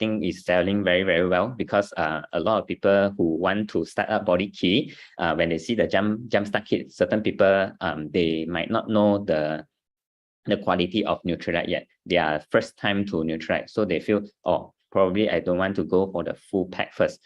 think is selling very, very well, because a lot of people who want to start up Bodykey, when they see the jumpstart kit, certain people they might not know the quality of Nutrilite yet. They are first time to Nutrilite, so they feel, oh, probably I don't want to go for the full pack first.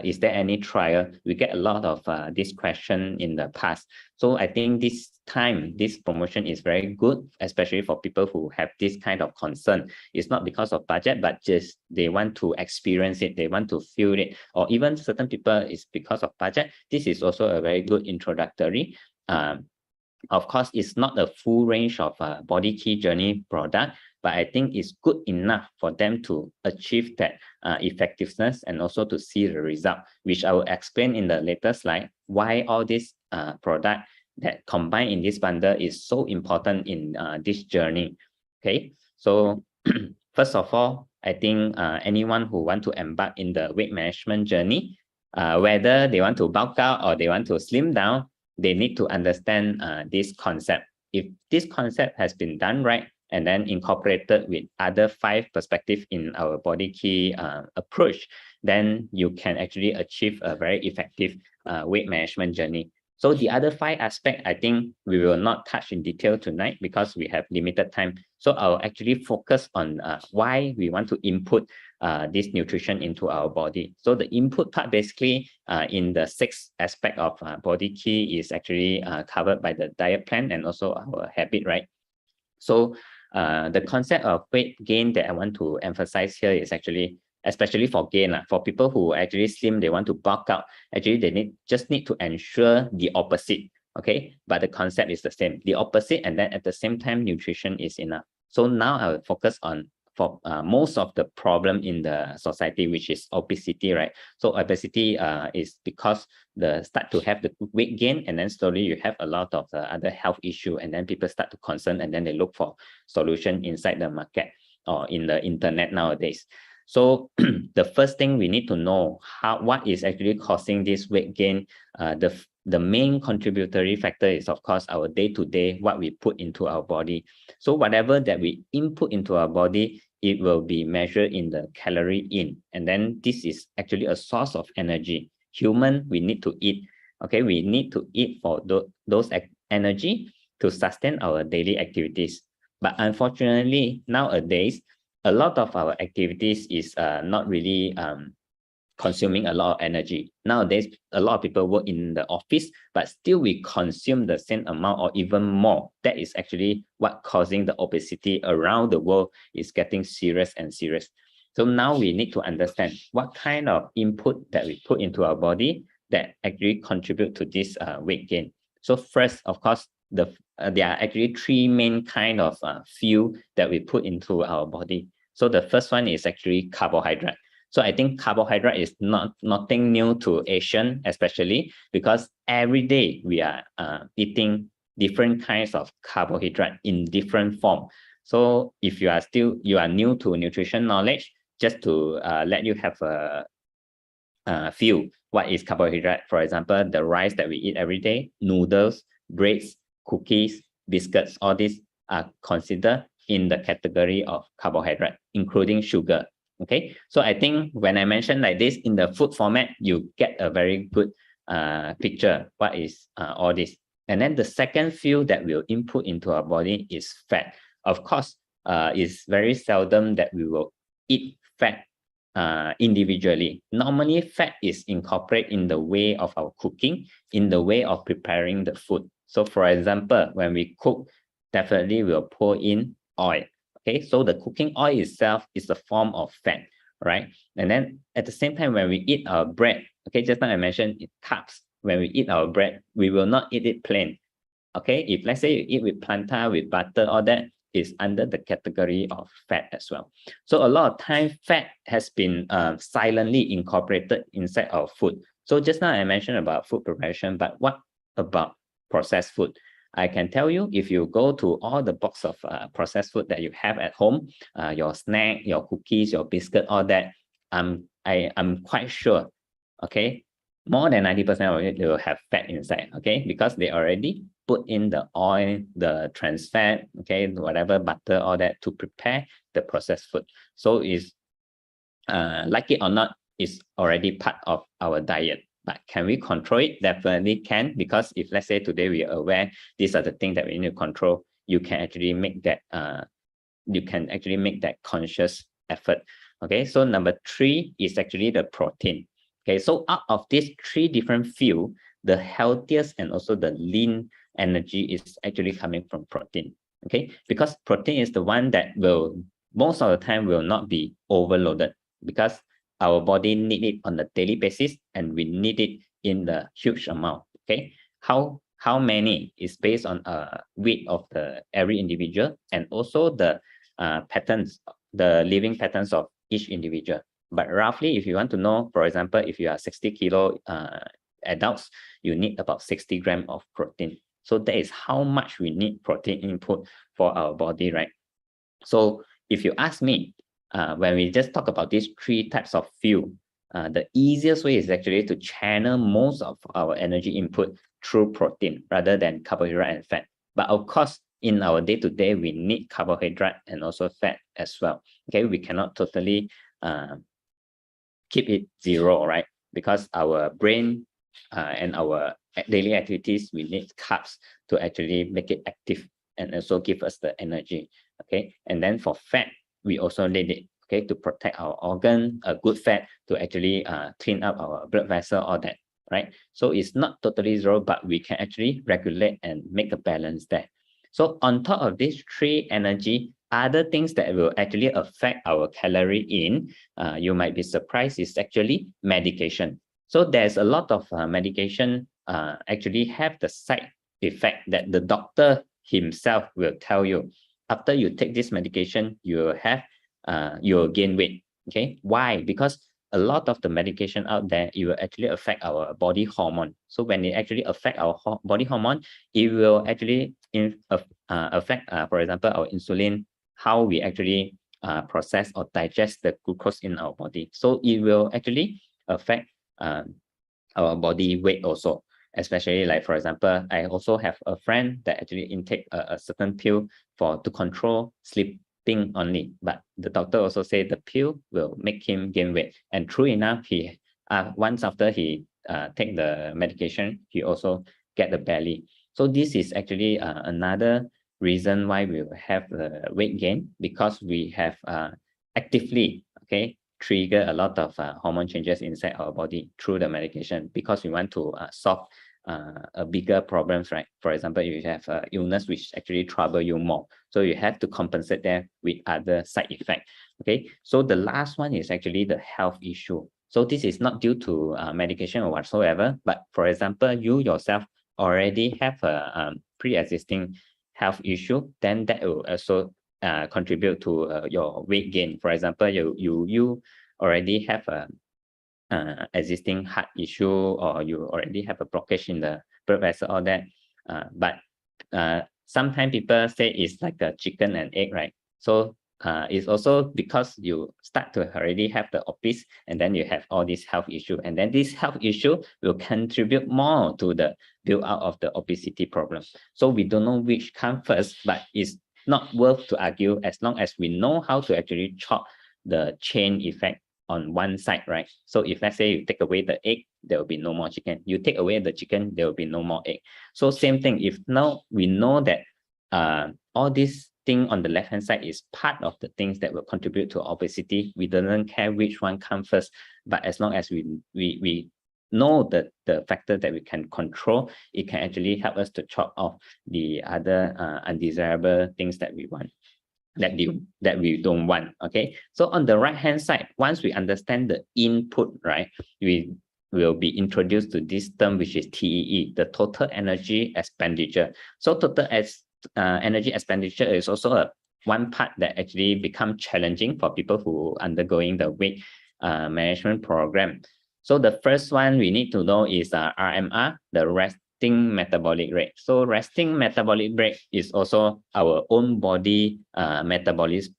Is there any trial? We get a lot of this question in the past. So I think this time, this promotion is very good, especially for people who have this kind of concern. It's not because of budget, but just they want to experience it, they want to feel it, or even certain people is because of budget. This is also a very good introductory. Of course, it's not a full range of Bodykey journey product, but I think it's good enough for them to achieve that effectiveness and also to see the result, which I will explain in the later slide, why all this product that combined in this bundle is so important in this journey. Okay, so first of all, I think anyone who want to embark in the weight management journey, whether they want to bulk out or they want to slim down, they need to understand this concept. If this concept has been done right and then incorporated with other 5 perspectives in our Bodykey approach, then you can actually achieve a very effective weight management journey. So the other 5 aspects, I think we will not touch in detail tonight because we have limited time. So I'll actually focus on why we want to input this nutrition into our body. So the input part, basically in the 6th aspect of Bodykey, is actually covered by the diet plan and also our habit, right? So the concept of weight gain that I want to emphasize here is actually, especially for gain, for people who actually slim, they want to bulk out, actually they just need to ensure the opposite, okay? But the concept is the same, the opposite, and then at the same time, nutrition is enough. So now I will focus on for most of the problem in the society, which is obesity, right? So obesity is because the start to have the weight gain, and then slowly you have a lot of other health issue, and then people start to concern, and then they look for solution inside the market or in the internet nowadays. So the first thing we need to know what is actually causing this weight gain. The main contributory factor is, of course, our day-to-day, what we put into our body. So whatever that we input into our body, it will be measured in the calorie in. And then this is actually a source of energy. Human, we need to eat. Okay, we need to eat for those energy to sustain our daily activities. But unfortunately, nowadays, a lot of our activities is not really consuming a lot of energy. Nowadays, a lot of people work in the office, but still we consume the same amount or even more. That is actually what causing the obesity around the world is getting serious and serious. So now we need to understand what kind of input that we put into our body that actually contribute to this weight gain. So first, of course, there are actually 3 main kind of fuel that we put into our body. So the first one is actually carbohydrate. So I think carbohydrate is nothing new to Asian, especially because every day we are eating different kinds of carbohydrate in different form. So if you are new to nutrition knowledge, just to let you have a feel what is carbohydrate. For example, the rice that we eat every day, noodles, breads, cookies, biscuits, all these are considered in the category of carbohydrate, including sugar. Okay, so I think when I mention like this in the food format, you get a very good picture what is all this. And then the second fuel that we'll input into our body is fat. Of course, it's very seldom that we will eat fat individually. Normally, fat is incorporated in the way of our cooking, in the way of preparing the food. So for example, when we cook, definitely we'll pour in oil. Okay, so the cooking oil itself is a form of fat, right? And then at the same time, when we eat our bread, okay, just now I mentioned carbs. When we eat our bread, we will not eat it plain. Okay, if let's say you eat with plantain, with butter, all that is under the category of fat as well. So a lot of time, fat has been silently incorporated inside our food. So just now I mentioned about food preparation, but what about processed food? I can tell you, if you go to all the box of processed food that you have at home, your snack, your cookies, your biscuit, all that, I'm quite sure, okay, more than 90% of it, they will have fat inside, okay, because they already put in the oil, the trans fat, okay, whatever, butter, all that to prepare the processed food. So it's like it or not, is already part of our diet. But can we control it? Definitely can, because if let's say today we are aware these are the things that we need to control, you can actually make that conscious effort. Okay, so number 3 is actually the protein. Okay, so out of these 3 different fields, the healthiest and also the lean energy is actually coming from protein. Okay, because protein is the one that will most of the time will not be overloaded, because our body need it on a daily basis and we need it in the huge amount. Okay, how many is based on weight of the every individual and also the patterns, the living patterns of each individual. But roughly, if you want to know, for example, if you are 60 kilo adults, you need about 60 grams of protein. So that is how much we need protein input for our body, right? So if you ask me, when we just talk about these 3 types of fuel, the easiest way is actually to channel most of our energy input through protein rather than carbohydrate and fat. But of course, in our day-to-day, we need carbohydrate and also fat as well. Okay, we cannot totally keep it 0, right? Because our brain and our daily activities, we need carbs to actually make it active and also give us the energy. Okay, and then for fat, we also need it, okay, to protect our organ, a good fat to actually clean up our blood vessel, all that, right? So it's not totally 0, but we can actually regulate and make a balance there. So on top of these 3 energy, other things that will actually affect our calorie in, you might be surprised, is actually medication. So there's a lot of medication actually have the side effect that the doctor himself will tell you. After you take this medication, you'll gain weight. Okay, why? Because a lot of the medication out there, it will actually affect our body hormone. So when it actually affect our body hormone, it will actually affect, for example, our insulin, how we actually process or digest the glucose in our body. So it will actually affect our body weight also. Especially like, for example, I also have a friend that actually intake a certain pill to control sleeping only, but the doctor also said the pill will make him gain weight. And true enough, he once after he take the medication, he also get the belly. So this is actually another reason why we will have the weight gain, because we have actively, okay, trigger a lot of hormone changes inside our body through the medication, because we want to solve a bigger problems, right? For example, if you have illness which actually trouble you more, so you have to compensate there with other side effects. Okay, so the last one is actually the health issue. So this is not due to medication or whatsoever, but for example, you yourself already have a pre-existing health issue, then that will also contribute to your weight gain. For example, you already have a existing heart issue, or you already have a blockage in the blood vessel, all that. But sometimes people say it's like a chicken and egg, right? So it's also because you start to already have the obese, and then you have all these health issue, and then this health issue will contribute more to the build out of the obesity problem. So we don't know which comes first, but it's not worth to argue as long as we know how to actually chop the chain effect on one side, right? So if let's say you take away the egg, there will be no more chicken. You take away the chicken, there will be no more egg. So same thing, if now we know that all these thing on the left hand side is part of the things that will contribute to obesity, we don't care which one comes first, but as long as we know that the factor that we can control, it can actually help us to chop off the other undesirable things that we want, that we don't want. Okay, so on the right hand side, once we understand the input, right, we will be introduced to this term, which is TEE, the total energy expenditure. So total energy expenditure is also one part that actually become challenging for people who undergoing the weight management program. So the first one we need to know is RMR, the resting metabolic rate. So resting metabolic rate is also our own body metabolism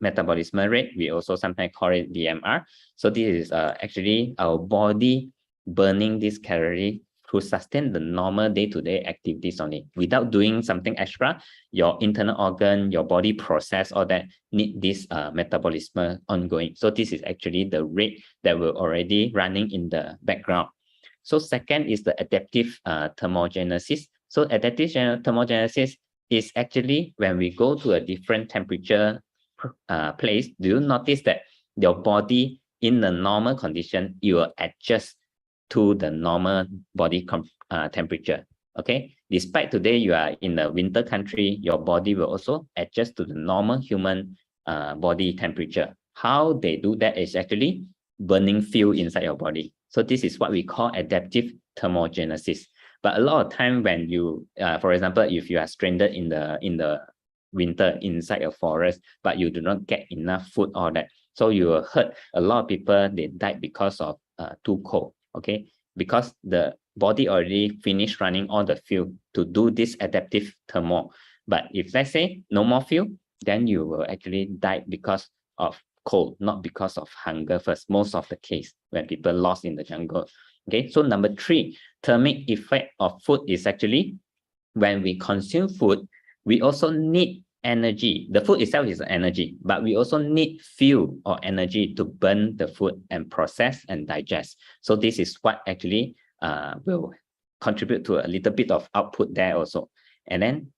rate. We also sometimes call it BMR. So this is actually our body burning this calorie to sustain the normal day-to-day activities only. Without doing something extra, your internal organ, your body process, all that need this metabolism ongoing. So this is actually the rate that we're already running in the background. So second is the adaptive thermogenesis. So adaptive thermogenesis is actually when we go to a different temperature place. Do you notice that your body in the normal condition, you will adjust to the normal body temperature? Okay, despite today you are in a winter country, your body will also adjust to the normal human body temperature. How they do that is actually burning fuel inside your body. So this is what we call adaptive thermogenesis. But a lot of time when you, for example, if you are stranded in the winter inside a forest, but you do not get enough food or that, so you will hurt. A lot of people, they died because of too cold. Okay, because the body already finished running all the fuel to do this adaptive thermo. But if let's say no more fuel, then you will actually die because of cold, not because of hunger first, most of the case when people lost in the jungle. Okay, so number 3, thermic effect of food is actually when we consume food, we also need energy. The food itself is energy, but we also need fuel or energy to burn the food and process and digest. So this is what actually will contribute to a little bit of output there also. And then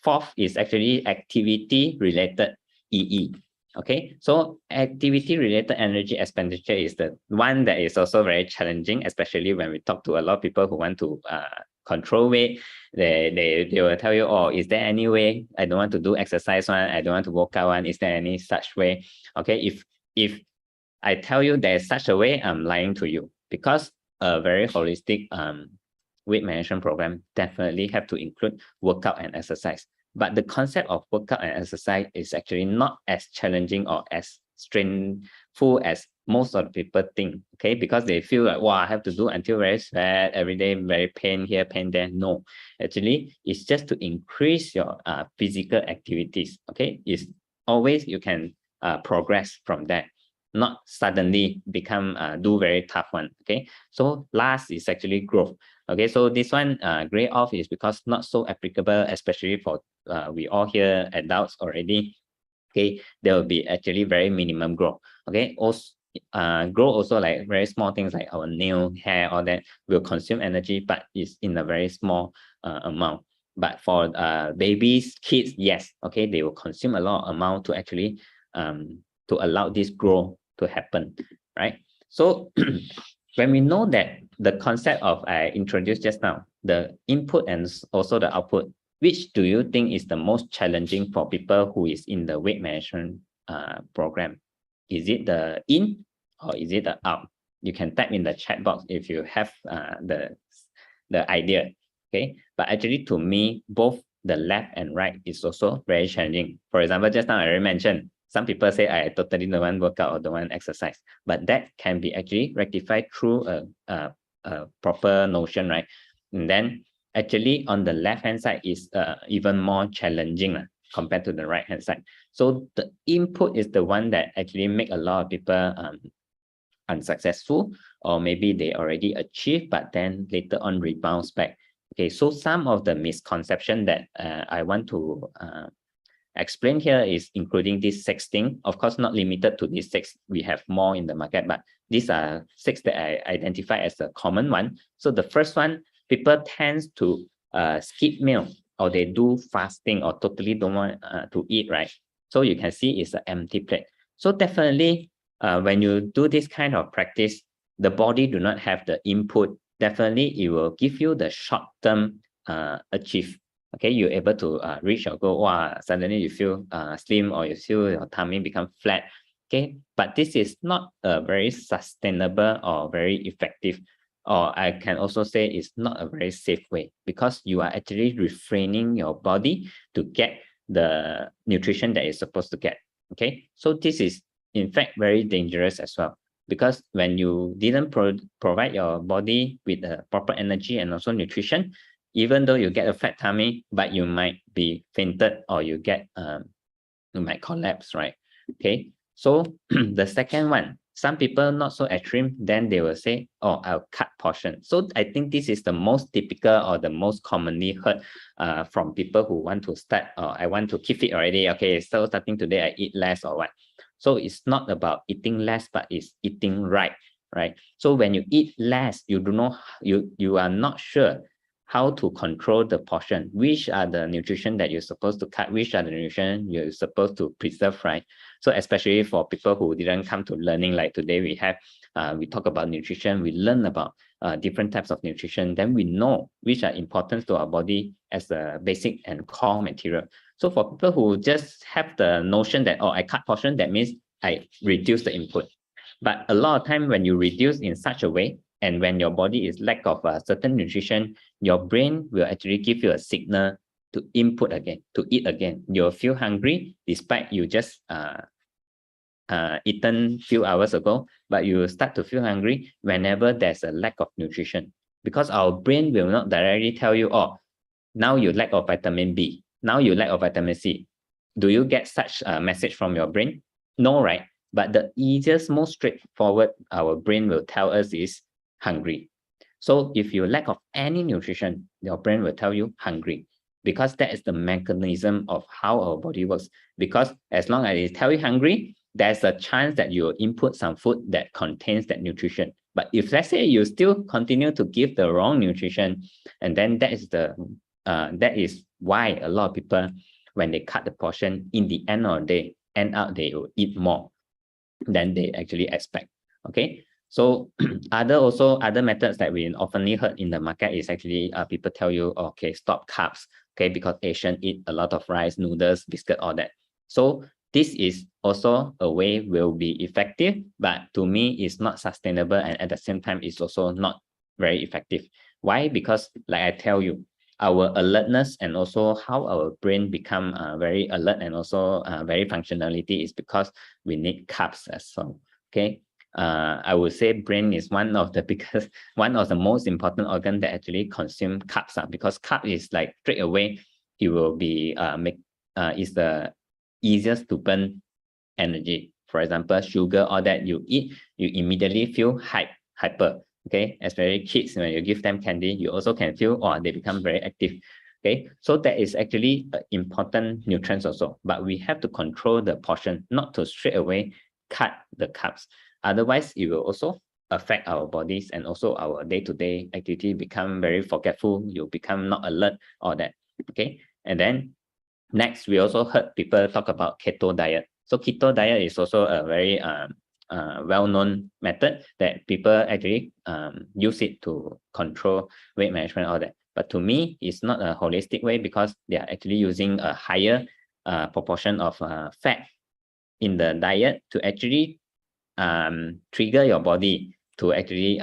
4th is actually activity related EE. Okay, so activity related energy expenditure is the one that is also very challenging, especially when we talk to a lot of people who want to control weight. They will tell you, oh, is there any way? I don't want to do exercise one, I don't want to work out one. Is there any such way? Okay, if I tell you there's such a way, I'm lying to you, because a very holistic weight management program definitely have to include workout and exercise. But the concept of workout and exercise is actually not as challenging or as stressful as most of the people think, okay? Because they feel like, wow, I have to do until very sweat every day, very pain here, pain there. No, actually, it's just to increase your physical activities, okay? It's always you can progress from that, not suddenly become do very tough one, okay? So last is actually growth. Okay, so this one gray off is because not so applicable, especially for we all here adults already. Okay, there will be actually very minimum growth. Okay, also grow also like very small things like our nail, hair, all that will consume energy, but it's in a very small amount. But for babies, kids, yes, okay, they will consume a lot of amount to actually to allow this growth to happen, right? So when we know that the concept of I introduced just now, the input and also the output, which do you think is the most challenging for people who is in the weight management program? Is it the in or is it the out? You can type in the chat box if you have the idea, okay? But actually to me, both the left and right is also very challenging. For example, just now I already mentioned, some people say I totally don't want workout or don't want exercise, but that can be actually rectified through a proper notion, right? And then actually on the left hand side is even more challenging compared to the right hand side. So the input is the one that actually make a lot of people unsuccessful, or maybe they already achieved but then later on rebounds back. Okay, so some of the misconception that I want to explain here is including these 6 things. Of course, not limited to these 6. We have more in the market, but these are 6 that I identify as the common one. So the first one, people tend to skip meal, or they do fasting or totally don't want to eat, right? So you can see it's an empty plate. So definitely when you do this kind of practice, the body do not have the input. Definitely it will give you the short-term achieve. Okay, you're able to reach your goal. Wow, suddenly you feel slim, or you feel your tummy become flat. Okay, but this is not a very sustainable or very effective, or I can also say it's not a very safe way, because you are actually refraining your body to get the nutrition that it's supposed to get. Okay, so this is in fact very dangerous as well, because when you didn't provide your body with the proper energy and also nutrition, even though you get a fat tummy, but you might be fainted, or you get you might collapse, right? Okay, So the second one, some people not so extreme, then they will say, oh, I'll cut portion. So I think this is the most typical or the most commonly heard from people who want to start, I want to keep fit already. Okay, so starting today, I eat less or what. So it's not about eating less, but it's eating right, right? So when you eat less, you do not, you are not sure how to control the portion, which are the nutrition that you're supposed to cut, which are the nutrition you're supposed to preserve, right? So especially for people who didn't come to learning, like today we have, we talk about nutrition, we learn about different types of nutrition, then we know which are important to our body as a basic and core material. So for people who just have the notion that, oh, I cut portion, that means I reduce the input. But a lot of time when you reduce in such a way, and when your body is lack of a certain nutrition, your brain will actually give you a signal to input again, to eat again. You'll feel hungry despite you just eaten few hours ago, but you will start to feel hungry whenever there's a lack of nutrition, because our brain will not directly tell you, oh, now you lack of vitamin B, now you lack of vitamin C. Do you get such a message from your brain? No, right? But the easiest, most straightforward our brain will tell us is hungry. So if you lack of any nutrition, your brain will tell you hungry, because that is the mechanism of how our body works. Because as long as it tell you hungry, there's a chance that you will input some food that contains that nutrition. But if let's say you still continue to give the wrong nutrition, and then that is why a lot of people, when they cut the portion, in the end of the day, end up they will eat more than they actually expect. Okay, so other methods that we often heard in the market is actually people tell you, okay, stop carbs, okay, because Asian eat a lot of rice, noodles, biscuit, all that. So this is also a way will be effective, but to me it's not sustainable, and at the same time it's also not very effective. Why? Because like I tell you, our alertness and also how our brain become very alert and also very functionality is because we need carbs as well. Okay, I would say brain is one of the biggest, one of the most important organ that actually consume carbs, because carb is like straight away it will be is the easiest to burn energy. For example, sugar, all that you eat, you immediately feel hyper. Okay, especially kids, when you give them candy, you also can feel, oh, they become very active. Okay, so that is actually important nutrients also, but we have to control the portion, not to straight away cut the carbs. Otherwise, it will also affect our bodies, and also our day-to-day activity become very forgetful. You become not alert, all that. Okay, and then next, we also heard people talk about keto diet. So keto diet is also a very well-known method that people actually use it to control weight management, all that. But to me, it's not a holistic way, because they are actually using a higher proportion of fat in the diet to actually trigger your body to actually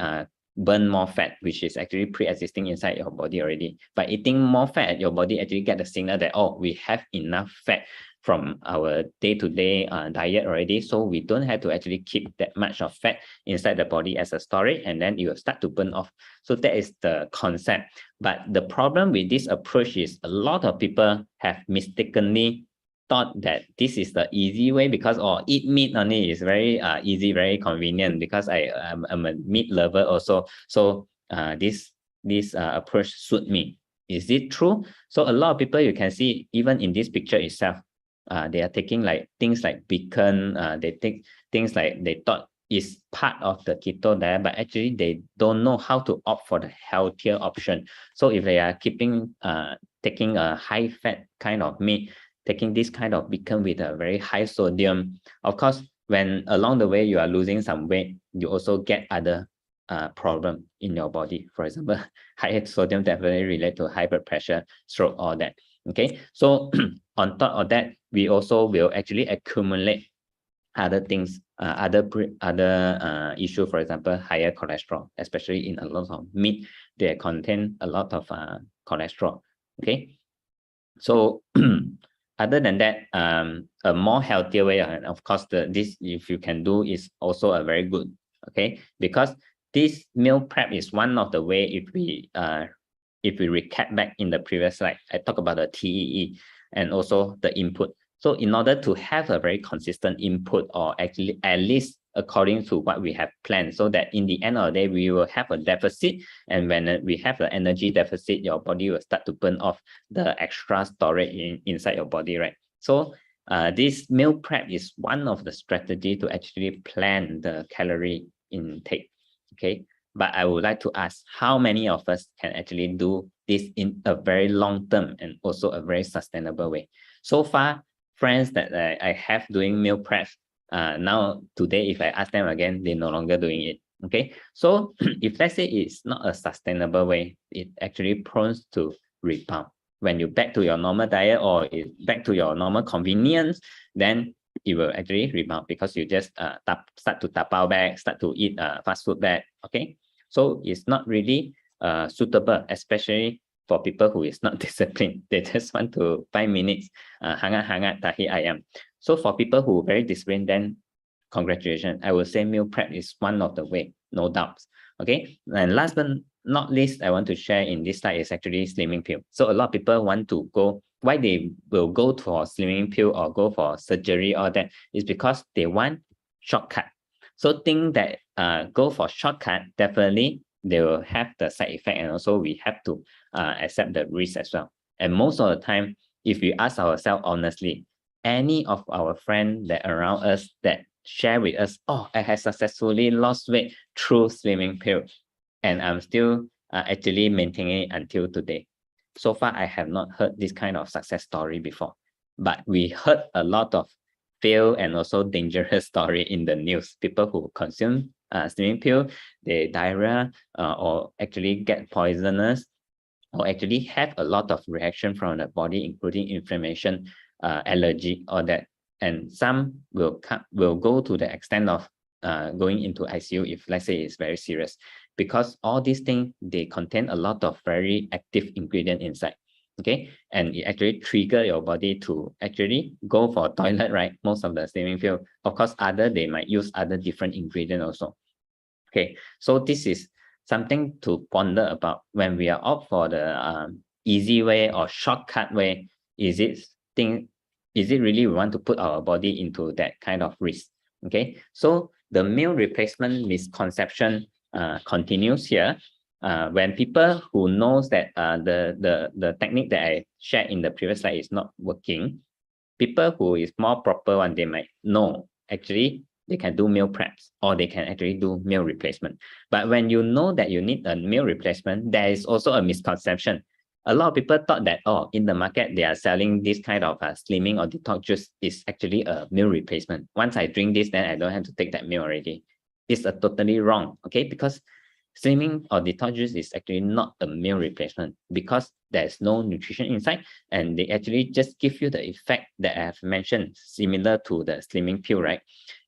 burn more fat, which is actually pre-existing inside your body already. By eating more fat, your body actually get the signal that, oh, we have enough fat from our day-to-day diet already, so we don't have to actually keep that much of fat inside the body as a storage, and then it will start to burn off. So that is the concept. But the problem with this approach is a lot of people have mistakenly thought that this is the easy way, because eat meat only is very easy, very convenient, because I'm a meat lover also. So this approach suit me. Is it true? So a lot of people, you can see even in this picture itself, they are taking like things like bacon, they take things like they thought is part of the keto diet, but actually they don't know how to opt for the healthier option. So if they are keeping taking a high fat kind of meat, taking this kind of bacon with a very high sodium, of course, when along the way you are losing some weight, you also get other problem in your body. For example, high sodium definitely relate to high blood pressure, stroke, all that. Okay, so on top of that, we also will actually accumulate other things, other issue. For example, higher cholesterol, especially in a lot of meat, they contain a lot of cholesterol. Okay, so other than that, a more healthier way, and of course this, if you can do, is also a very good. Okay, because this meal prep is one of the way. If we recap back in the previous slide, I talked about the TEE and also the input. So in order to have a very consistent input, or actually at least according to what we have planned, so that in the end of the day, we will have a deficit. And when we have an energy deficit, your body will start to burn off the extra storage inside your body, right? So this meal prep is one of the strategy to actually plan the calorie intake, okay? But I would like to ask, how many of us can actually do this in a very long term and also a very sustainable way? So far, friends that I have doing meal prep, now today, if I ask them again, they're no longer doing it. Okay, so if let's say it's not a sustainable way, it actually prone to rebound. When you back to your normal diet, or back to your normal convenience, then it will actually rebound, because you just start to tapao back, start to eat fast food back. Okay, so it's not really suitable, especially for people who is not disciplined. They just want to 5 minutes hangat tahi ayam. So for people who very disciplined, then congratulations. I would say meal prep is one of the way, no doubts. Okay, and last but not least, I want to share in this slide is actually slimming pill. So a lot of people want to go, why they will go for slimming pill or go for surgery, all that is because they want shortcut. So think that go for shortcut, definitely they will have the side effect, and also we have to accept the risk as well. And most of the time, if we ask ourselves honestly, any of our friends that around us that share with us, oh, I have successfully lost weight through slimming pill, and I'm still actually maintaining it until today. So far, I have not heard this kind of success story before, but we heard a lot of fail and also dangerous story in the news. People who consume slimming pill, they diarrhea or actually get poisonous, or actually have a lot of reaction from the body, including inflammation, allergy, or that. And some will go to the extent of going into ICU if, let's say, it's very serious, because all these things, they contain a lot of very active ingredient inside. Okay, and it actually trigger your body to actually go for toilet, right? Most of the slimming pill, of course, they might use other different ingredient also. Okay, so this is something to ponder about when we are opt for the easy way or shortcut way. Is it really we want to put our body into that kind of risk? Okay, so the meal replacement misconception continues here. When people who knows that the technique that I shared in the previous slide is not working, people who is more proper one, they might know actually they can do meal preps, or they can actually do meal replacement. But when you know that you need a meal replacement, there is also a misconception. A lot of people thought that, oh, in the market, they are selling this kind of slimming or detox juice is actually a meal replacement. Once I drink this, then I don't have to take that meal already. It's a totally wrong, okay? Because slimming or detox juice is actually not a meal replacement, because there's no nutrition inside, and they actually just give you the effect that I have mentioned, similar to the slimming pill, right?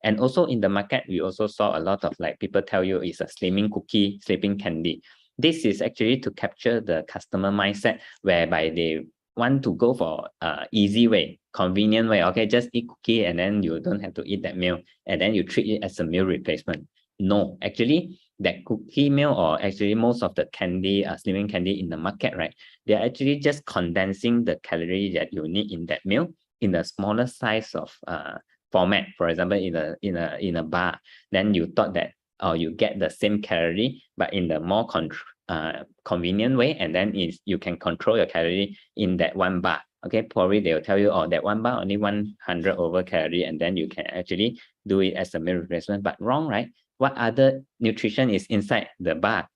And also in the market, we also saw a lot of like people tell you it's a slimming cookie, slimming candy. This is actually to capture the customer mindset, whereby they want to go for easy way, convenient way. Okay, just eat cookie and then you don't have to eat that meal, and then you treat it as a meal replacement. No, actually, that cookie meal, or actually most of the candy, slimming candy in the market, right? They're actually just condensing the calorie that you need in that meal in a smaller size of format. For example, in a bar, then you thought that you get the same calorie, but in the more convenient way, and then you can control your calorie in that one bar. Okay, probably they'll tell you, oh, that one bar only 100 over calorie, and then you can actually do it as a meal replacement. But wrong, right? What other nutrition is inside the bar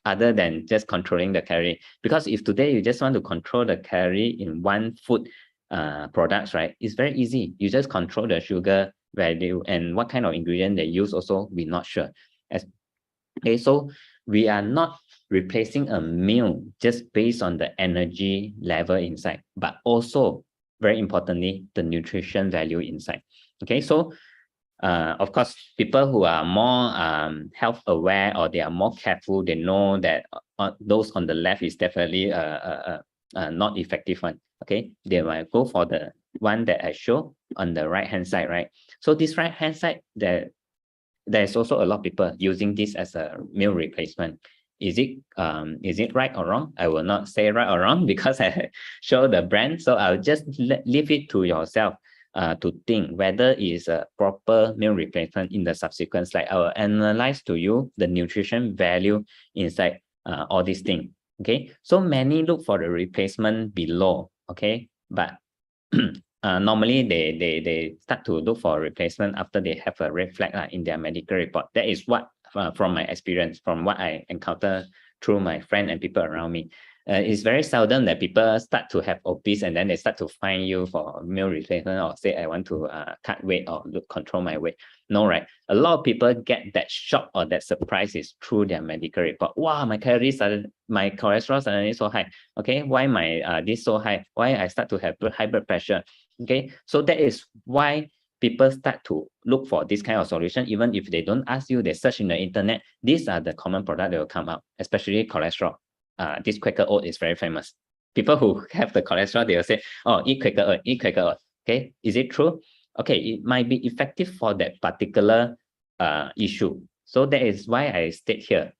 other than just controlling the calorie? Because if today you just want to control the calorie in one food products, right, it's very easy. You just control the sugar value, and what kind of ingredient they use also, we're not sure. Okay, so we are not replacing a meal just based on the energy level inside, but also, very importantly, the nutrition value inside. Okay, so of course, people who are more health aware, or they are more careful, they know that those on the left is definitely not effective one. Okay, they might go for the one that I show on the right hand side, right? So this right hand side, there's also a lot of people using this as a meal replacement. Is it right or wrong? I will not say right or wrong because I show the brand, so I'll just leave it to yourself. to think whether it is a proper meal replacement in the subsequent slide. I will analyze to you the nutrition value inside all these things. Okay, so many look for the replacement below. Okay, but normally they start to look for replacement after they have a red flag in their medical report. That is what from my experience, from what I encounter through my friend and people around me. It's very seldom that people start to have obese and then they start to find you for meal replacement or say I want to cut weight or control my weight. No, right? A lot of people get that shock or that surprise is through their medical report. Wow, my calories my cholesterol suddenly so high. Okay, why my this so high? Why I start to have high blood pressure? Okay, so that is why people start to look for this kind of solution. Even if they don't ask you, they search in the internet. These are the common products that will come out, especially cholesterol. This Quaker oat is very famous. People who have the cholesterol, they will say, oh, eat Quaker oat, eat Quaker oat. Okay, is it true? Okay, it might be effective for that particular issue. So that is why I state here,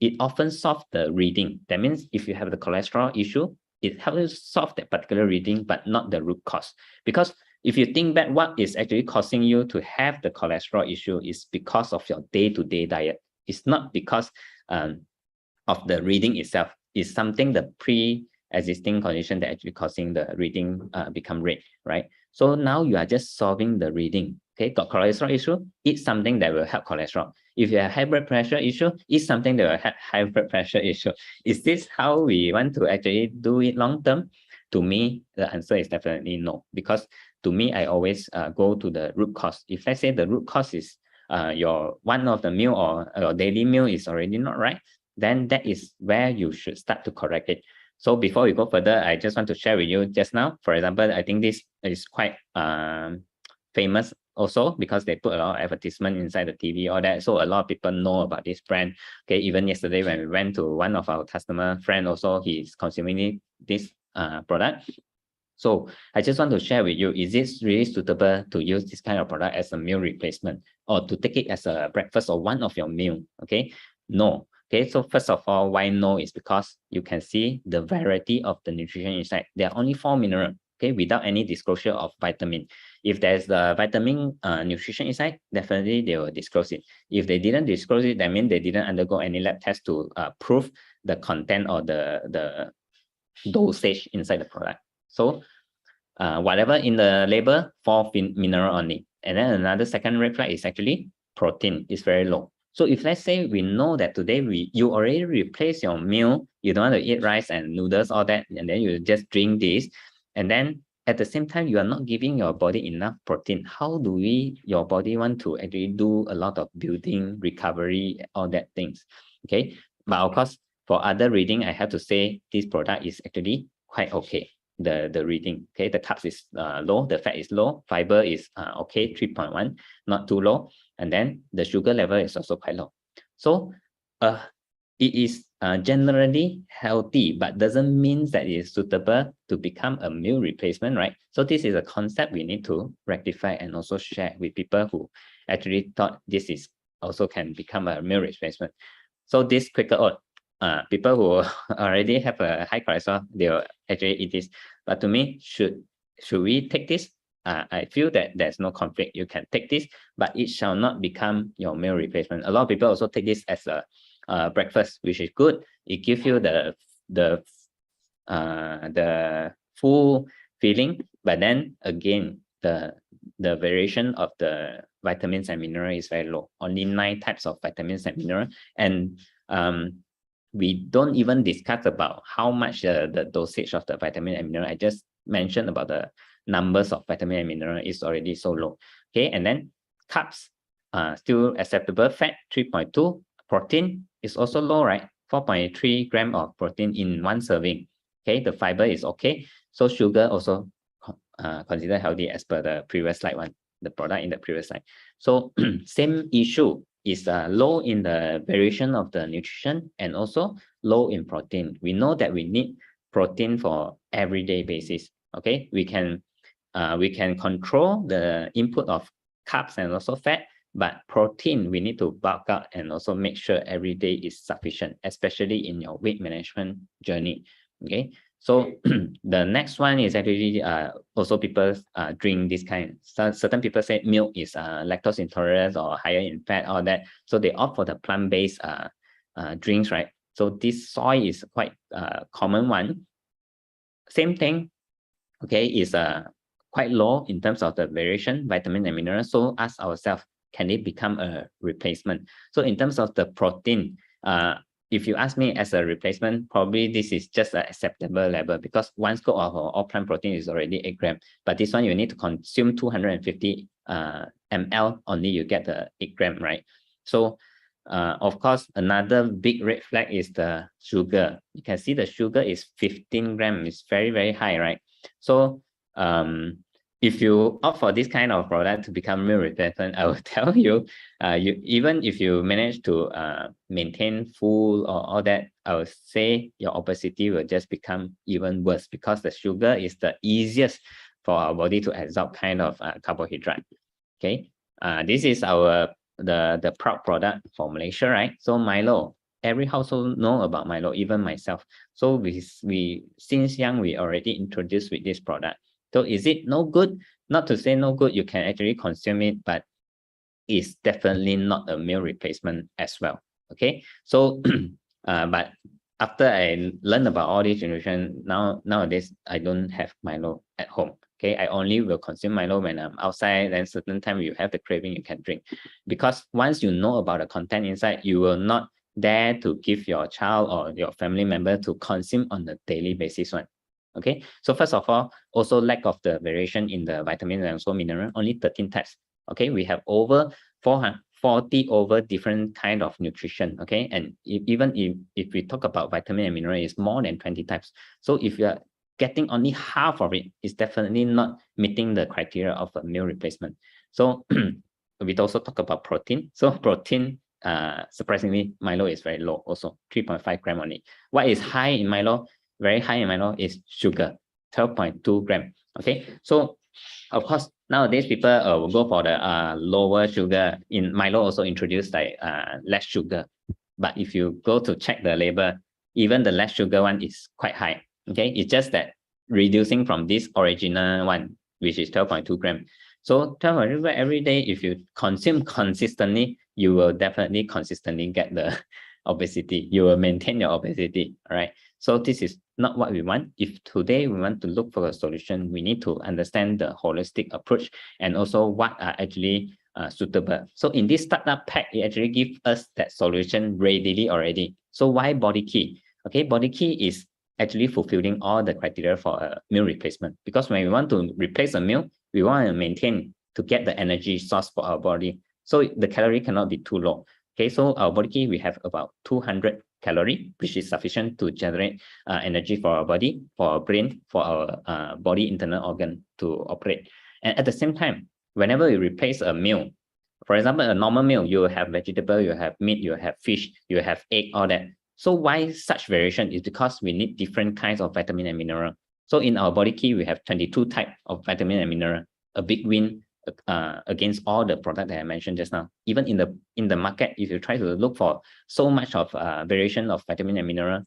it often solves the reading. That means if you have the cholesterol issue, it helps you solve that particular reading, but not the root cause. Because if you think back, what is actually causing you to have the cholesterol issue is because of your day-to-day diet. It's not because of the reading itself. It's something the pre-existing condition that actually causing the reading become red, right? So now you are just solving the reading. Okay, got cholesterol issue, eat something that will help cholesterol. If you have high blood pressure issue, eat something that will have high blood pressure issue. Is this how we want to actually do it long term? To me, the answer is definitely no. Because to me, I always go to the root cause. If let's say the root cause is your one of the meal or your daily meal is already not right, then that is where you should start to correct it. So before we go further, I just want to share with you just now. For example, I think this is quite famous also because they put a lot of advertisement inside the TV, all that. So a lot of people know about this brand. Okay, even yesterday when we went to one of our customer friend also, he's consuming this product. So I just want to share with you, is it really suitable to use this kind of product as a meal replacement or to take it as a breakfast or one of your meal? Okay, no. Okay, so first of all, why no is because you can see the variety of the nutrition inside. There are only 4 minerals, okay, without any disclosure of vitamin. If there's the vitamin nutrition inside, definitely they will disclose it. If they didn't disclose it, that means they didn't undergo any lab test to prove the content or the dosage inside the product. So whatever in the label, 4 mineral only. And then another second red flag is actually protein is very low. So if let's say we know that today you already replace your meal, you don't want to eat rice and noodles, all that, and then you just drink this, and then at the same time, you are not giving your body enough protein. How do your body want to actually do a lot of building, recovery, all that things? Okay, but of course, for other reading, I have to say this product is actually quite okay. The reading, okay, the carbs is low, the fat is low, fiber is okay, 3.1, not too low, and then the sugar level is also quite low. So it is generally healthy, but doesn't mean that it is suitable to become a meal replacement, right? So this is a concept we need to rectify and also share with people who actually thought this is also can become a meal replacement. So this Quaker oat, people who already have a high cholesterol, they will actually eat this. But to me, should we take this? I feel that there's no conflict. You can take this, but it shall not become your meal replacement. A lot of people also take this as a breakfast, which is good. It gives you the full feeling, but then again, the variation of the vitamins and mineral is very low. Only 9 types of vitamins and mineral, and we don't even discuss about how much the dosage of the vitamin and mineral. I just mentioned about the numbers of vitamin and mineral is already so low. Okay, and then carbs still acceptable. Fat 3.2, protein is also low, right? 4.3 gram of protein in one serving. Okay, the fiber is okay. So sugar also considered healthy as per the previous slide one, the product in the previous slide. So same issue is low in the variation of the nutrition and also low in protein. We know that we need protein for everyday basis. Okay, we can control the input of carbs and also fat, but protein we need to bulk out and also make sure every day is sufficient, especially in your weight management journey. Okay, So the next one is actually also people drink this kind. So certain people say milk is lactose intolerant or higher in fat, all that. So they opt for the plant-based drinks, right? So this soy is quite a common one. Same thing, okay, is quite low in terms of the variation, vitamin and minerals. So ask ourselves, can it become a replacement? So in terms of the protein, if you ask me as a replacement, probably this is just an acceptable level because one scoop of all plant protein is already 8 grams. But this one, you need to consume 250 ml, only you get the 8 gram, right? So of course, another big red flag is the sugar. You can see the sugar is 15 grams. It's very, very high, right? So if you opt for this kind of product to become meal replacement, I will tell you, even if you manage to maintain full or all that, I would say your obesity will just become even worse because the sugar is the easiest for our body to absorb kind of carbohydrate. Okay, this is our the proud product for Malaysia, right? So Milo, every household know about Milo, even myself. So we since young we already introduced with this product. So is it no good? Not to say no good, you can actually consume it, but it's definitely not a meal replacement as well. Okay, so but after I learned about all this nutrition, nowadays I don't have Milo at home. Okay, I only will consume Milo when I'm outside. Then certain time you have the craving, you can drink. Because once you know about the content inside, you will not dare to give your child or your family member to consume on a daily basis one. Okay, so first of all, also lack of the variation in the vitamins and also mineral, only 13 types. Okay, we have over 440 over different kind of nutrition. Okay, and even if we talk about vitamin and mineral, it's more than 20 types. So if you are getting only half of it, it's definitely not meeting the criteria of a meal replacement. So we also talk about protein. So protein, surprisingly, Milo is very low, also 3.5 gram only. What is high in Milo? Very high in Milo is sugar, 12.2 gram. Okay, so of course nowadays people will go for the lower sugar. In Milo also introduced like less sugar, but if you go to check the label, even the less sugar one is quite high. Okay, it's just that reducing from this original one, which is 12.2 gram. So 12.2 gram every day, if you consume consistently, you will definitely consistently get the obesity. You will maintain your obesity. All right, so this is not what we want. If today we want to look for a solution, we need to understand the holistic approach and also what are actually suitable. So in this startup pack, it actually gives us that solution readily already. So why Bodykey? Okay, Bodykey is actually fulfilling all the criteria for a meal replacement, because when we want to replace a meal, we want to maintain to get the energy source for our body. So the calorie cannot be too low. Okay, so our Bodykey, we have about 200 calorie, which is sufficient to generate energy for our body, for our brain, for our body internal organ to operate. And at the same time, whenever you replace a meal, for example, a normal meal, you have vegetable, you have meat, you have fish, you have egg, all that. So why such variation is because we need different kinds of vitamin and mineral. So in our Bodykey, we have 22 types of vitamin and mineral, a big win against all the products that I mentioned just now. Even in the market, if you try to look for so much of variation of vitamin and mineral,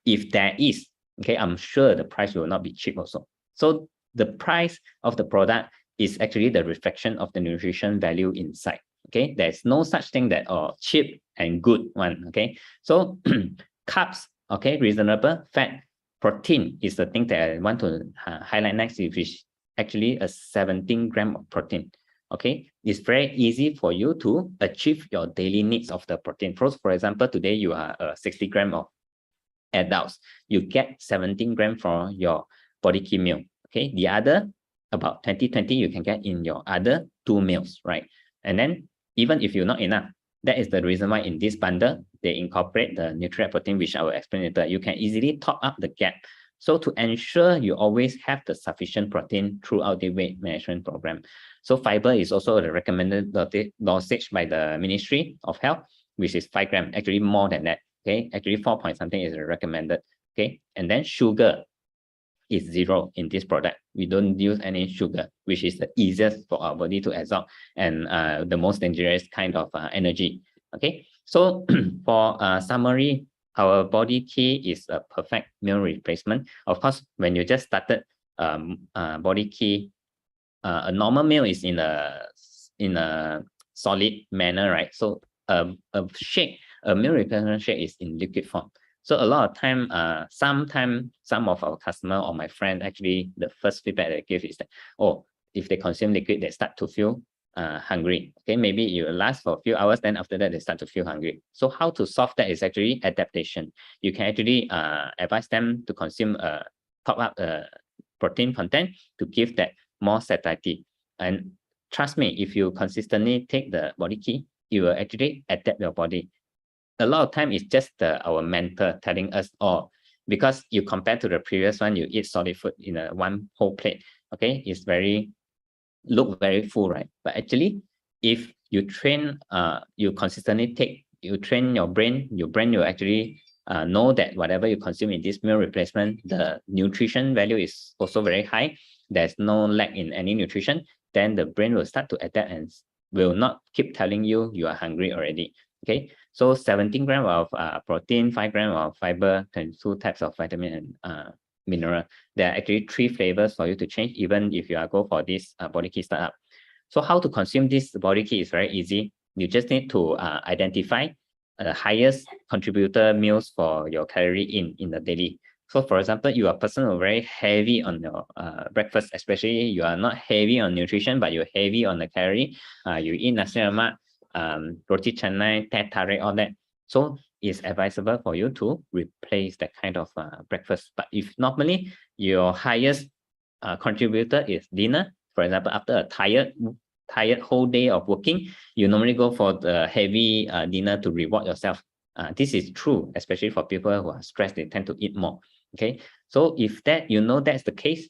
if there is, okay, I'm sure the price will not be cheap also. So the price of the product is actually the reflection of the nutrition value inside. Okay, there's no such thing that cheap and good one. Okay, so carbs, okay, reasonable. Fat, protein is the thing that I want to highlight next, which is actually a 17 gram of protein. Okay, it's very easy for you to achieve your daily needs of the protein. For example, today you are 60 gram of adults, you get 17 gram for your Bodykey meal. Okay, the other about 20 you can get in your other 2 meals, right? And then even if you're not enough, that is the reason why in this bundle they incorporate the Nutrilite Protein, which I will explain later. You can easily top up the gap. So to ensure you always have the sufficient protein throughout the weight management program. So fiber is also the recommended dosage by the Ministry of Health, which is 5 grams, actually more than that. Okay, actually 4 point something is recommended. Okay, and then sugar is 0 in this product. We don't use any sugar, which is the easiest for our body to absorb and the most dangerous kind of energy. Okay, so for summary, our Bodykey is a perfect meal replacement. Of course, when you just started Bodykey, a normal meal is in a solid manner, right? So a shake, a meal replacement shake is in liquid form. So a lot of time, sometimes some of our customer or my friend, actually the first feedback they give is that, oh, if they consume liquid, they start to feel hungry. Okay, maybe it will last for a few hours, then after that they start to feel hungry. So how to solve that is actually adaptation. You can actually advise them to consume top up protein content to give that more satiety. And trust me, if you consistently take the Bodykey, you will actually adapt your body. A lot of time it's just our mental telling us, oh, because you compare to the previous one, you eat solid food in a one whole plate. Okay, it's look very full, right? But actually, if you train, you consistently you train your brain will actually know that whatever you consume in this meal replacement, the nutrition value is also very high. There's no lack in any nutrition. Then the brain will start to adapt and will not keep telling you you are hungry already. Okay, so 17 grams of protein, 5 grams of fiber, 22 types of vitamin and mineral. There are actually 3 flavors for you to change, even if you are go for this Bodykey startup. So how to consume this Bodykey is very easy. You just need to identify the highest contributor meals for your calorie in the daily. So for example, you are a person who are very heavy on your breakfast, especially you are not heavy on nutrition, but you're heavy on the calorie. You eat nasi lemak, roti canai, teh tarik, all that. So it's advisable for you to replace that kind of breakfast. But if normally your highest contributor is dinner, for example, after a tired whole day of working, you normally go for the heavy dinner to reward yourself. This is true, especially for people who are stressed, they tend to eat more. Okay, so if that that's the case,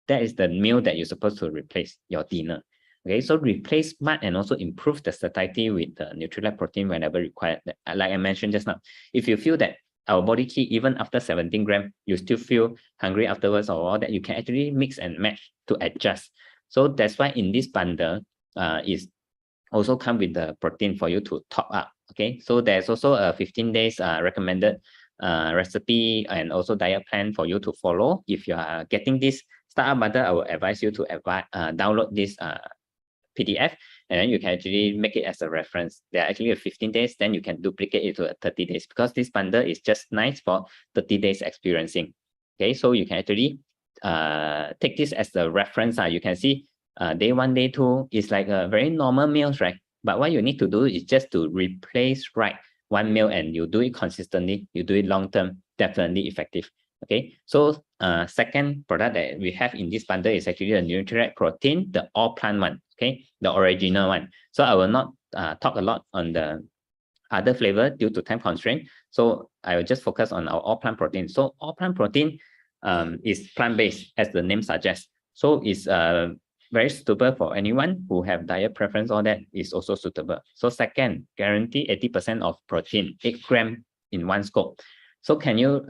that is the meal that you're supposed to replace your dinner. Okay, so replace smart and also improve the satiety with the Nutrilite protein whenever required. Like I mentioned just now, if you feel that our Bodykey, even after 17 grams, you still feel hungry afterwards or all that, you can actually mix and match to adjust. So that's why in this bundle, is also come with the protein for you to top up. Okay, so there's also a 15 days recommended recipe and also diet plan for you to follow. If you are getting this startup bundle, I will advise you to download this PDF, and then you can actually make it as a reference. There are actually 15 days, then you can duplicate it to 30 days because this bundle is just nice for 30 days experiencing. Okay, so you can actually take this as the reference. You can see day 1, day 2 is like a very normal meals, right? But what you need to do is just to replace one meal, and you do it consistently, you do it long term, definitely effective. Okay, so second product that we have in this bundle is actually the Nutrilite Protein, the all plant one. Okay, the original one. So I will not talk a lot on the other flavor due to time constraint. So I will just focus on our all plant protein. So all plant protein is plant-based, as the name suggests. So it's very suitable for anyone who have diet preference. All that is also suitable. So second, guarantee 80% of protein, 8 grams in one scope. So can you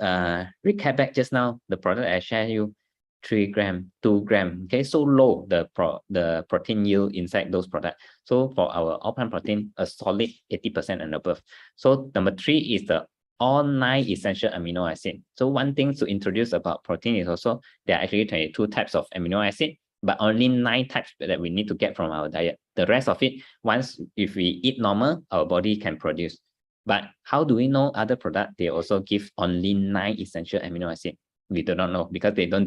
recap back just now the product I shared you? 3 grams, 2 grams. Okay, so low the protein yield inside those products. So for our all plant protein, a solid 80% and above. So number 3 is the all 9 essential amino acid. So one thing to introduce about protein is also there are actually 22 types of amino acid, but only 9 types that we need to get from our diet. The rest of it, if we eat normal, our body can produce. But how do we know other products? They also give only 9 essential amino acid. We do not know because they don't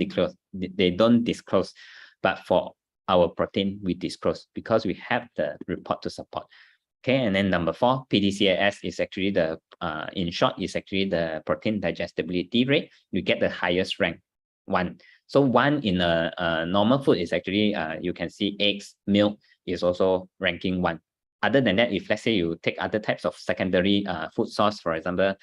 disclose. But for our protein, we disclose because we have the report to support. Okay, and then number 4, PDCAS is actually in short, is actually the protein digestibility rate. You get the highest rank, 1. So 1 in a normal food is actually, you can see eggs, milk is also ranking 1. Other than that, if let's say you take other types of secondary food source, for example,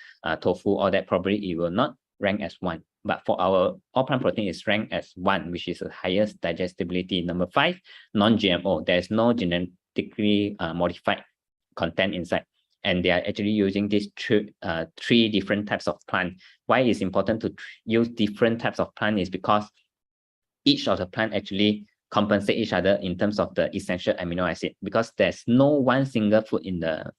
tofu, all that, probably it will not rank as 1. But for our all plant protein is ranked as 1, which is the highest digestibility. Number 5, non-GMO. There's no genetically modified content inside. And they are actually using these 3 different types of plant. Why it's important to use different types of plant is because each of the plant actually compensate each other in terms of the essential amino acid, because there's no one single food in the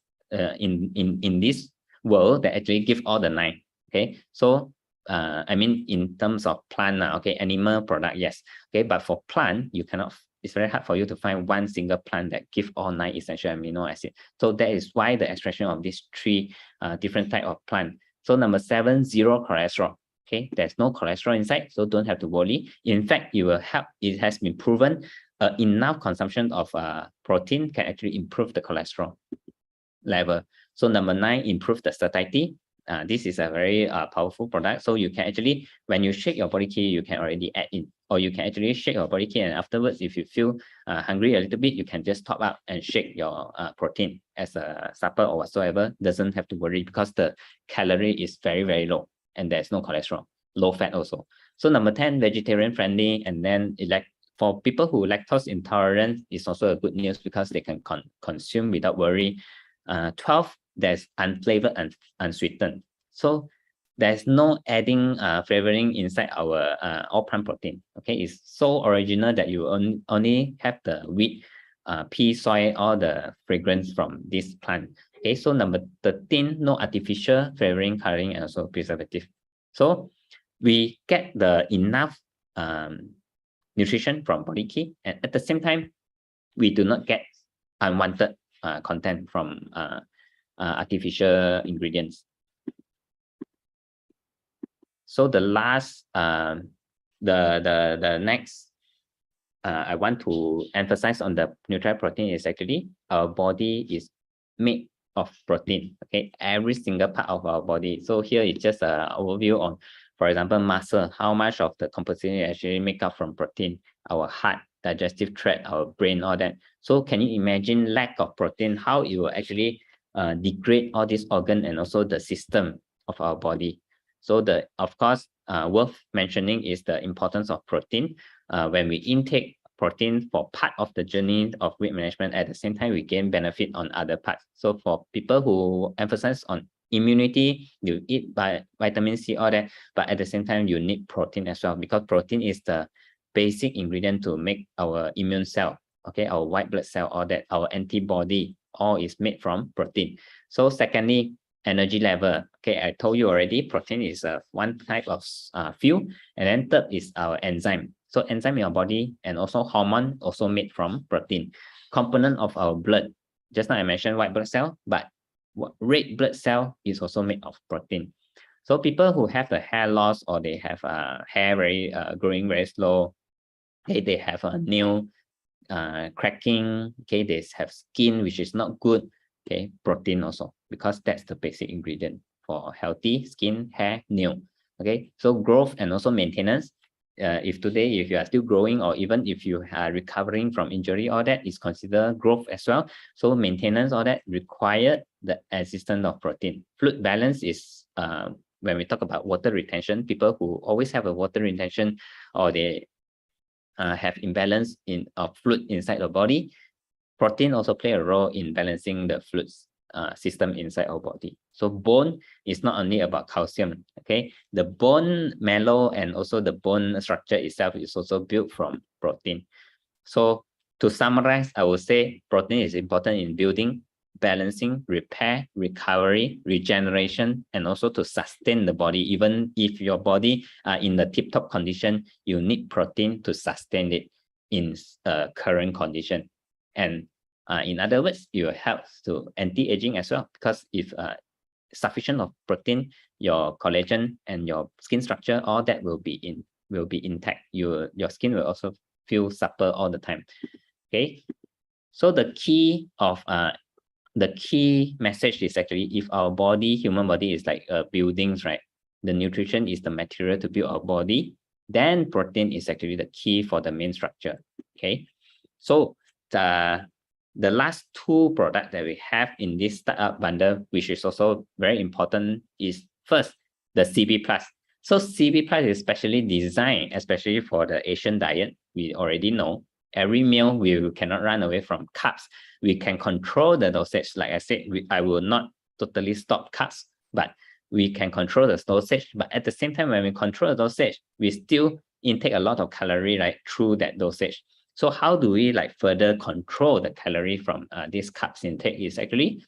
in this world that actually give all the 9. Okay, so I mean in terms of plant, okay, animal product, yes. Okay, but for plant, you cannot. It's very hard for you to find one single plant that give all 9 essential amino acids. So that is why the extraction of these 3 different type of plant. So number 7, 0 cholesterol. Okay, there's no cholesterol inside, so don't have to worry. In fact, it will help. It has been proven enough consumption of protein can actually improve the cholesterol level. So number 9, improve the satiety. This is a very powerful product. So you can actually, when you shake your Bodykey, you can already add in, or you can actually shake your Bodykey, and afterwards, if you feel hungry a little bit, you can just top up and shake your protein as a supper or whatsoever. Doesn't have to worry because the calorie is very, very low and there's no cholesterol, low fat also. So number 10, vegetarian friendly, and then for people who lactose intolerant, is also a good news because they can consume without worry. 12, there's unflavored and unsweetened. So there's no adding flavoring inside our all plant protein. Okay, it's so original that you only have the wheat, pea, soy, all the fragrance from this plant. Okay, so number 13, no artificial flavoring, coloring, and also preservative. So we get the enough nutrition from Bodykey, and at the same time, we do not get unwanted content from artificial ingredients. So the last, the next, I want to emphasize on the Nutrilite protein is actually our body is made of protein. Okay, every single part of our body. So here is just an overview on, for example, muscle. How much of the composition actually make up from protein? Our heart, digestive tract, our brain, all that. So can you imagine lack of protein, how it will actually degrade all these organs and also the system of our body? So of course, worth mentioning is the importance of protein. When we intake protein for part of the journey of weight management, at the same time, we gain benefit on other parts. So for people who emphasize on immunity, you eat vitamin C, all that, but at the same time, you need protein as well, because protein is the basic ingredient to make our immune cell, okay, our white blood cell, all that, our antibody, all is made from protein. So secondly, energy level. Okay, I told you already, protein is one type of fuel, and then third is our enzyme. So enzyme in our body and also hormone also made from protein. Component of our blood. Just now I mentioned white blood cell, but red blood cell is also made of protein. So people who have the hair loss, or they have hair growing very slow, okay, they have a nail cracking, okay, they have skin which is not good, okay, protein also, because that's the basic ingredient for healthy skin, hair, nail. Okay, so growth and also maintenance. If you are still growing, or even if you are recovering from injury, all that is considered growth as well. So maintenance, all that required the existence of protein. Fluid balance is when we talk about water retention, people who always have a water retention, or they have imbalance of fluid inside the body, protein also play a role in balancing the fluids system inside our body. So bone is not only about calcium, okay? The bone marrow and also the bone structure itself is also built from protein. So to summarize, I would say protein is important in building, balancing, repair, recovery, regeneration, and also to sustain the body. Even if your body in the tip-top condition, you need protein to sustain it in current condition. And in other words, it helps to anti-aging as well, because if sufficient of protein, your collagen and your skin structure, all that will be intact. Your skin will also feel supple all the time. Okay, so the key message is actually, if our body, human body, is like buildings, right? The nutrition is the material to build our body. Then protein is actually the key for the main structure. Okay, so the last 2 products that we have in this startup bundle, which is also very important, is first the CB Plus. So CB Plus is specially designed, especially for the Asian diet. We already know every meal we cannot run away from carbs. We can control the dosage. Like I said, I will not totally stop carbs, but we can control the dosage. But at the same time, when we control the dosage, we still intake a lot of calorie, right, through that dosage. So how do we further control the calorie from this carbs intake? Is actually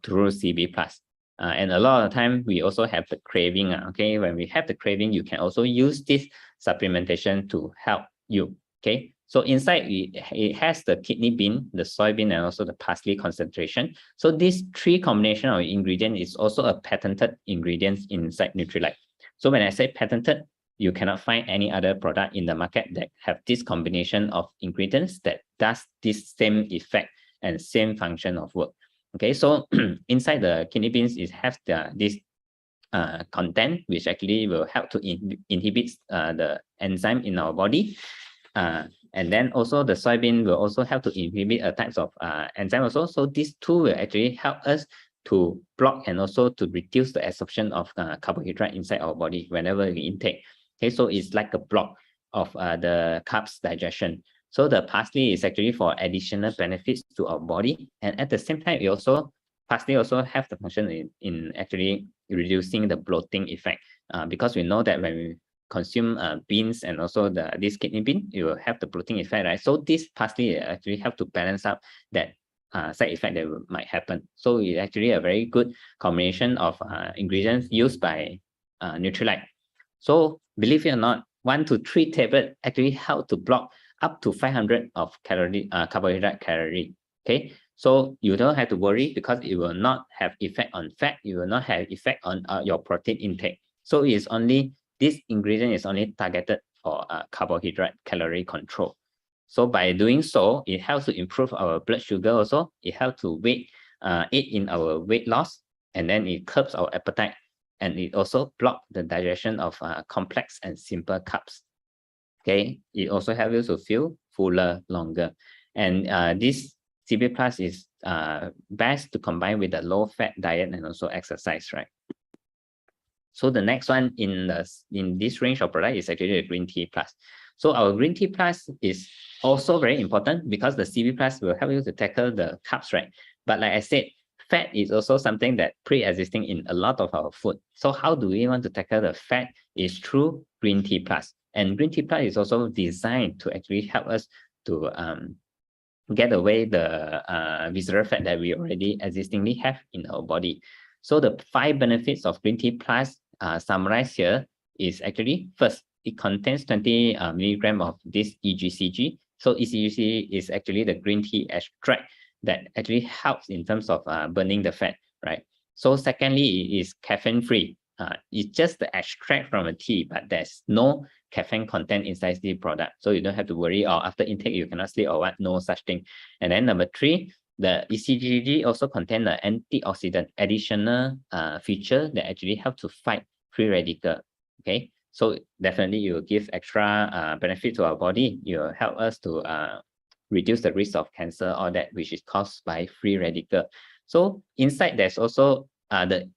through CB Plus. And a lot of the time, we also have the craving. Okay, when we have the craving, you can also use this supplementation to help you. Okay, so inside it has the kidney bean, the soybean, and also the parsley concentration. So this three combination of ingredient is also a patented ingredient inside Nutrilite. So when I say patented, you cannot find any other product in the market that have this combination of ingredients that does this same effect and same function of work. Okay, so inside the kidney beans, it has this content which actually will help to inhibit the enzyme in our body. And then also the soybean will also help to inhibit types of enzyme also. So these two will actually help us to block and also to reduce the absorption of carbohydrate inside our body whenever we intake. Okay, so it's like a block of the carbs digestion. So the parsley is actually for additional benefits to our body, and at the same time, parsley also have the function in actually reducing the bloating effect. Because we know that when we consume beans and also this kidney bean, it will have the bloating effect, right? So this parsley actually help to balance out that side effect that might happen. So it's actually a very good combination of ingredients used by Nutrilite. So believe it or not, 1 to 3 tablets actually help to block up to 500 of carbohydrate calorie. Okay, so you don't have to worry because it will not have effect on fat. It will not have effect on your protein intake. So it's only this ingredient is only targeted for carbohydrate calorie control. So by doing so, it helps to improve our blood sugar also. It helps to aid in our weight loss, and then it curbs our appetite, and it also blocks the digestion of complex and simple carbs. Okay, it also helps you to feel fuller longer. And this CB Plus is best to combine with a low-fat diet and also exercise, right? So the next one in this range of product is actually the Green Tea Plus. So our Green Tea Plus is also very important because the CB Plus will help you to tackle the carbs, right? But like I said, fat is also something that pre-existing in a lot of our food. So how do we want to tackle the fat? Is through Green Tea Plus. And Green Tea Plus is also designed to actually help us to get away the visceral fat that we already existingly have in our body. So the 5 benefits of Green Tea Plus summarized here is actually, first, it contains 20 milligram of this EGCG. So EGCG is actually the green tea extract that actually helps in terms of burning the fat, right? So secondly, it is caffeine free. It's just the extract from a tea, but there's no caffeine content inside the product. So you don't have to worry, or after intake, you cannot sleep or what, no such thing. And then number 3, the ECGG also contains the antioxidant additional feature that actually help to fight free radical. Okay, so definitely it will give extra benefit to our body. It will help us to reduce the risk of cancer, all that which is caused by free radical. So inside there's also the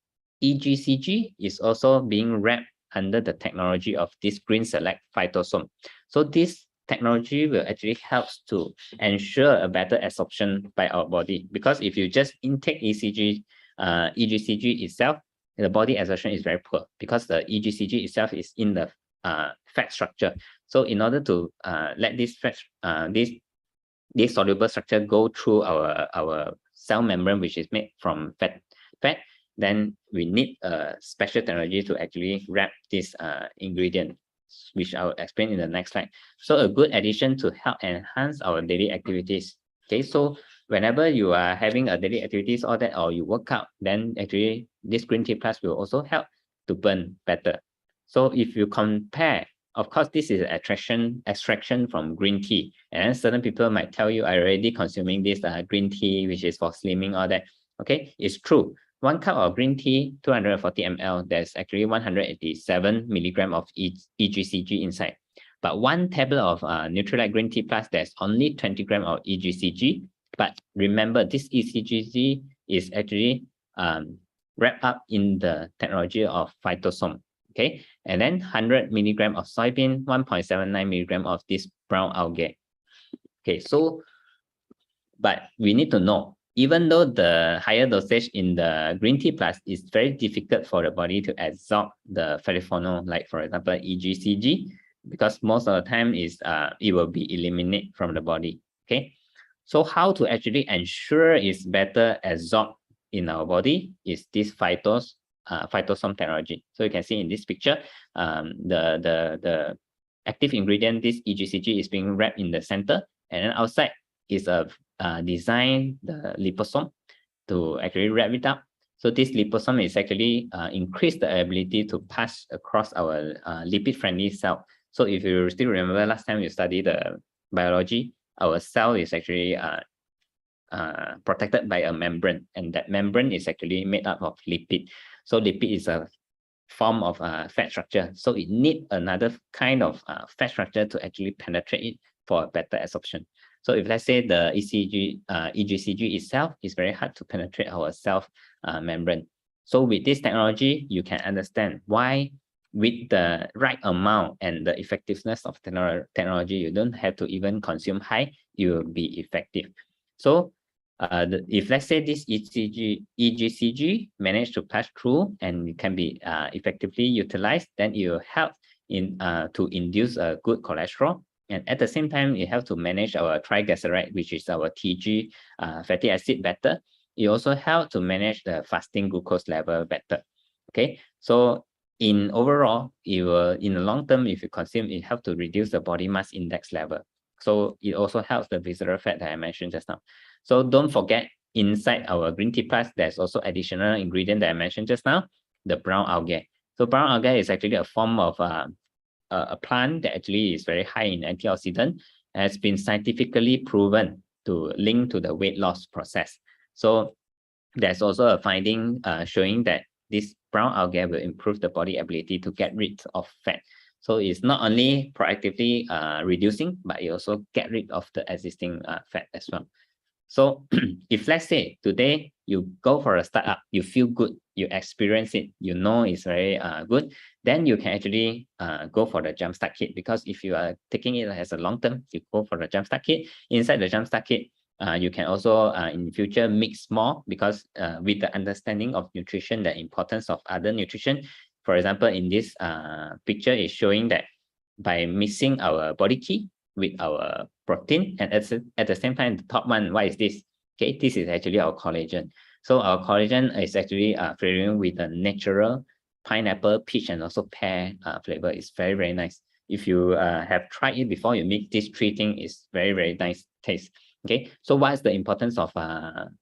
EGCG is also being wrapped under the technology of this green select phytosome. So this technology will actually help to ensure a better absorption by our body, because if you just intake EGCG itself, the body absorption is very poor because the EGCG itself is in the fat structure. So in order to let this fat, this soluble structure go through our cell membrane, which is made from fat, then we need a special technology to actually wrap this ingredient, which I will explain in the next slide. So a good addition to help enhance our daily activities. Okay, so whenever you are having a daily activities, all that, or you work out, then actually this Green Tea Plus will also help to burn better. So if you compare, of course, this is extraction from green tea, and certain people might tell you, I already consuming this green tea, which is for slimming, all that. Okay, it's true. 1 cup of green tea, 240 ml, there's actually 187 milligram of EGCG inside. But 1 tablet of Nutrilite Green Tea Plus, there's only 20 grams of EGCG. But remember, this EGCG is actually wrapped up in the technology of phytosome. Okay, and then 100 milligram of soybean, 1.79 milligram of this brown algae. Okay, so, but we need to know, even though the higher dosage in the Green Tea Plus is very difficult for the body to absorb the polyphenol, like for example, EGCG, because most of the time is it will be eliminated from the body. Okay, so how to actually ensure it's better absorbed in our body is this phytosome technology. So you can see in this picture, the active ingredient, this EGCG, is being wrapped in the center, and then outside is a design, the liposome, to actually wrap it up. So this liposome is actually increase the ability to pass across our lipid-friendly cell. So if you still remember last time you studied the biology, our cell is actually protected by a membrane, and that membrane is actually made up of lipid. So lipid is a form of fat structure. So it needs another kind of fat structure to actually penetrate it for a better absorption. So if let's say the EGCG itself is very hard to penetrate our cell membrane. So with this technology, you can understand why with the right amount and the effectiveness of technology, you don't have to even consume high, you will be effective. So if let's say this EGCG managed to pass through and it can be effectively utilized, then it will help in to induce a good cholesterol. And at the same time, it helps to manage our triglyceride, which is our TG fatty acid, better. It also helps to manage the fasting glucose level better. Okay, so in overall, it will, in the long term, if you consume, it helps to reduce the body mass index level. So it also helps the visceral fat that I mentioned just now. So don't forget, inside our green tea plus, there's also additional ingredient that I mentioned just now, the brown algae. So brown algae is actually a form of a plant that actually is very high in antioxidant, has been scientifically proven to link to the weight loss process. So there's also a finding showing that this brown algae will improve the body ability to get rid of fat. So it's not only proactively reducing, but it also get rid of the existing fat as well. So if let's say today you go for a startup, you feel good, you experience it, you know it's very good, then you can actually go for the Jumpstart Kit. Because if you are taking it as a long term, you go for the Jumpstart Kit. Inside the Jumpstart Kit, you can also in future mix more, because with the understanding of nutrition, the importance of other nutrition. For example, in this picture is showing that by mixing our Bodykey with our protein, and at the same time, the top one, what is this? Okay, this is actually our collagen. So our collagen is actually flavoring with a natural pineapple, peach, and also pear flavor. It's very, very nice. If you have tried it before, you mix these three things, it's very, very nice taste. Okay, so what's the importance of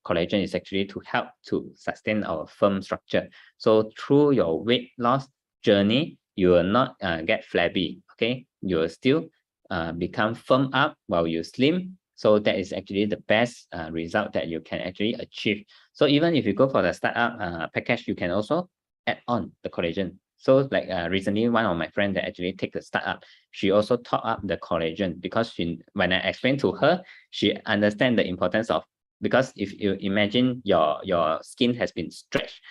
collagen is actually to help to sustain our firm structure. So through your weight loss journey, you will not get flabby. Okay, you will still become firm up while you slim. So that is actually the best result that you can actually achieve. So even if you go for the startup package, you can also add on the collagen. So like recently, one of my friends that actually take the startup, she also top up the collagen, because when I explained to her, she understands the importance of, because if you imagine your skin has been stretched,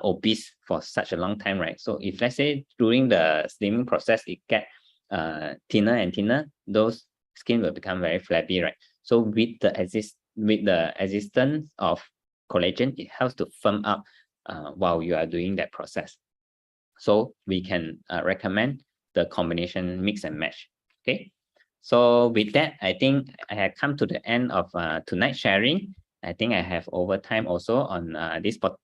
obese for such a long time, right? So if let's say during the slimming process, it get thinner and thinner, those skin will become very flabby, right? So with the existence of collagen, it helps to firm up while you are doing that process. So we can recommend the combination mix and match. Okay, so with that, I think I have come to the end of tonight's sharing. I think I have over time also on this topic.